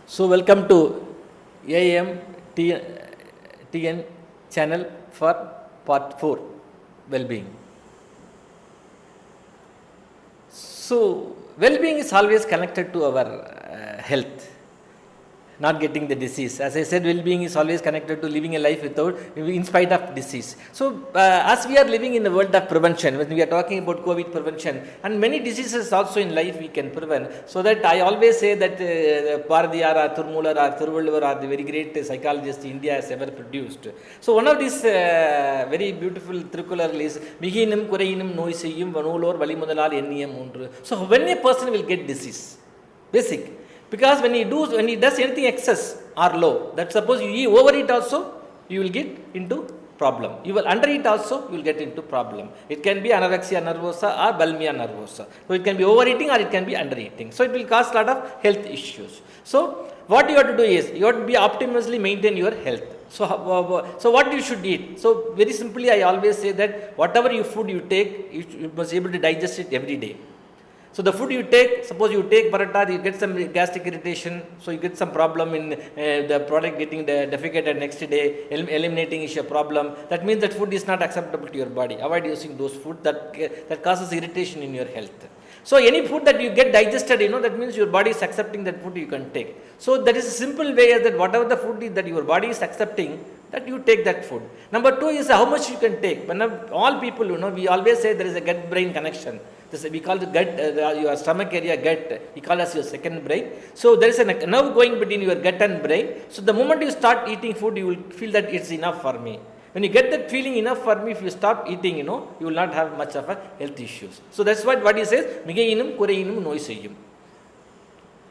So welcome to AMTN channel for part 4, well-being. So well-being is always connected to our health, not getting the disease. As I said, well-being is always connected to living a life in spite of disease. So as we are living in a world of prevention, when we are talking about COVID prevention, and many diseases also in life we can prevent, so that I always say that Bharadiyar or Thirumular or Thiruvalluvar are the very great psychologists India has ever produced. So one of these very beautiful Thirukular is Miginum Kureinum Noiseyum Vanulor Valimudalal Enniyam Mundru. So when a person will get disease, basic. Because when he does anything excess or low, that suppose you overeat also, you will get into problem. You will undereat also, you will get into problem. It can be anorexia nervosa or bulimia nervosa. So it can be overeating or it can be undereating. So it will cause a lot of health issues. So what you have to do is, you have to be optimally maintain your health. So what you should eat? So very simply, I always say that whatever food you take, you must be able to digest it every day. So the food you take, suppose you take paratha, you get some gastric irritation, so you get some problem in the product getting defecated next day, eliminating is a problem. That means that food is not acceptable to your body. Avoid using those food that causes irritation in your health. So any food that you get digested, that means your body is accepting that food you can take. So that is a simple way is that whatever the food is that your body is accepting, that you take that food. Number 2 is how much you can take. When all people, we always say there is a gut-brain connection. We call the gut, your stomach area gut, we call as your second brain. So there is a nerve going between your gut and brain. So the moment you start eating food, you will feel that it's enough for me. When you get that feeling enough for me, if you stop eating, you will not have much of a health issues. So that's what he says, Migeinum Kureinum Noiseyum.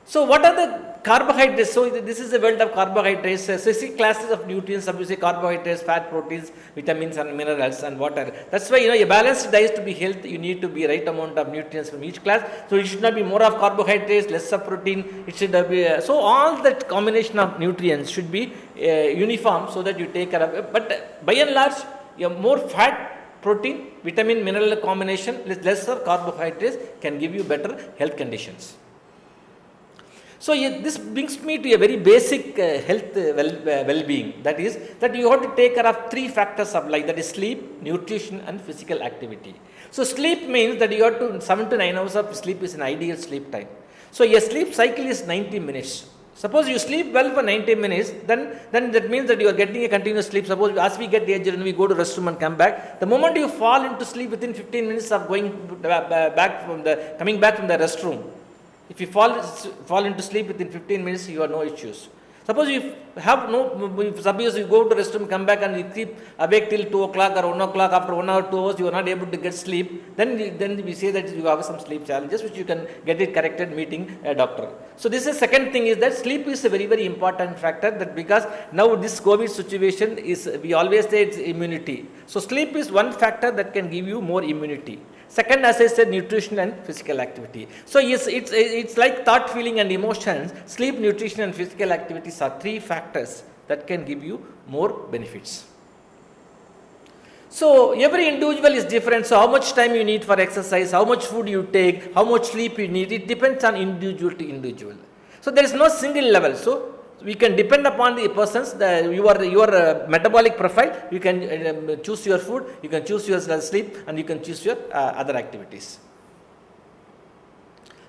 So what are the carbohydrates? So this is the world of carbohydrates. 6 classes of nutrients, some you say carbohydrates, fat, proteins, vitamins and minerals and water. That's why a balanced diet to be healthy, you need to be right amount of nutrients from each class. So it should not be more of carbohydrates, less of protein. It should be so all that combination of nutrients should be uniform so that you take care of it. But by and large, more fat, protein, vitamin, mineral combination, lesser carbohydrates can give you better health conditions. So this brings me to a very basic health well-being. That is that you have to take care of 3 factors of life, that is sleep, nutrition and physical activity. So sleep means that you have to 7 to 9 hours of sleep is an ideal sleep time. So your sleep cycle is 90 minutes. Suppose you sleep well for 90 minutes, then that means that you are getting a continuous sleep. Suppose as we get aged and we go to restroom and come back, the moment you fall into sleep within 15 minutes of coming back from the restroom, if you fall into sleep within 15 minutes, you have no issues. Suppose you suppose you go to restroom, come back and you keep awake till 2 o'clock or 1 o'clock, after 1 hour, 2 hours, you are not able to get sleep, then we say that you have some sleep challenges, which you can get it corrected meeting a doctor. So this is second thing is that sleep is a very, very important factor, that because now this COVID situation is, we always say it's immunity. So sleep is one factor that can give you more immunity. Second, as I said, nutrition and physical activity. So yes, it's like thought, feeling and emotions. Sleep, nutrition and physical activities are 3 factors that can give you more benefits. So every individual is different. So how much time you need for exercise, how much food you take, how much sleep you need, it depends on individual to individual. So there is no single level. So we can depend upon the person's, your metabolic profile. You can choose your food, you can choose your sleep, and you can choose your other activities.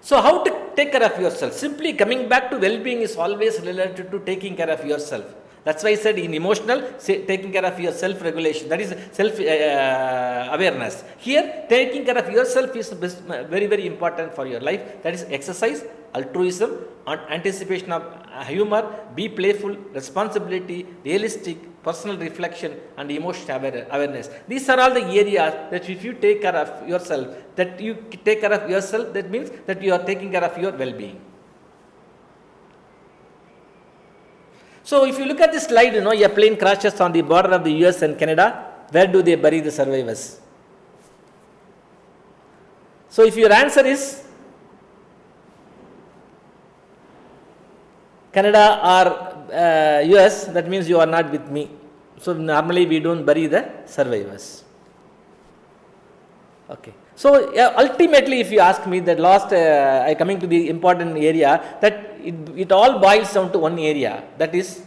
So how to take care of yourself? Simply coming back to well-being is always related to taking care of yourself. That's why I said in emotional, taking care of your self-regulation, that is self-awareness. Here, taking care of yourself is very, very important for your life. That is exercise, altruism, anticipation of humor, be playful, responsibility, realistic, personal reflection and emotional awareness. These are all the areas that if you take care of yourself, that means that you are taking care of your well-being. So if you look at this slide, a plane crashes on the border of the US and Canada. Where do they bury the survivors? So if your answer is Canada or US, that means you are not with me. So normally we don't bury the survivors. Okay. So ultimately, if you ask me, that last coming to the important area, that it all boils down to one area, that is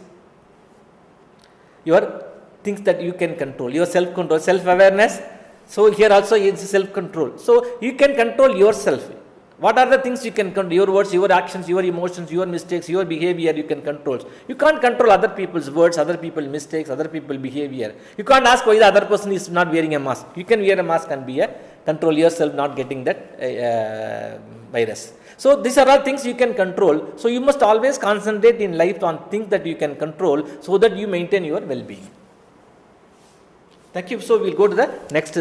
your things that you can control, your self control, self awareness. So here also is self control. So you can control yourself. What are the things you can control? Your words, your actions, your emotions, your mistakes, your behavior you can control. You can't control other people's words, other people's mistakes, other people's behavior. You can't ask why the other person is not wearing a mask. You can wear a mask and be a control yourself not getting that virus. So these are all things you can control. So you must always concentrate in life on things that you can control, so that you maintain your well-being. Thank you. So we'll go to the next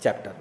chapter.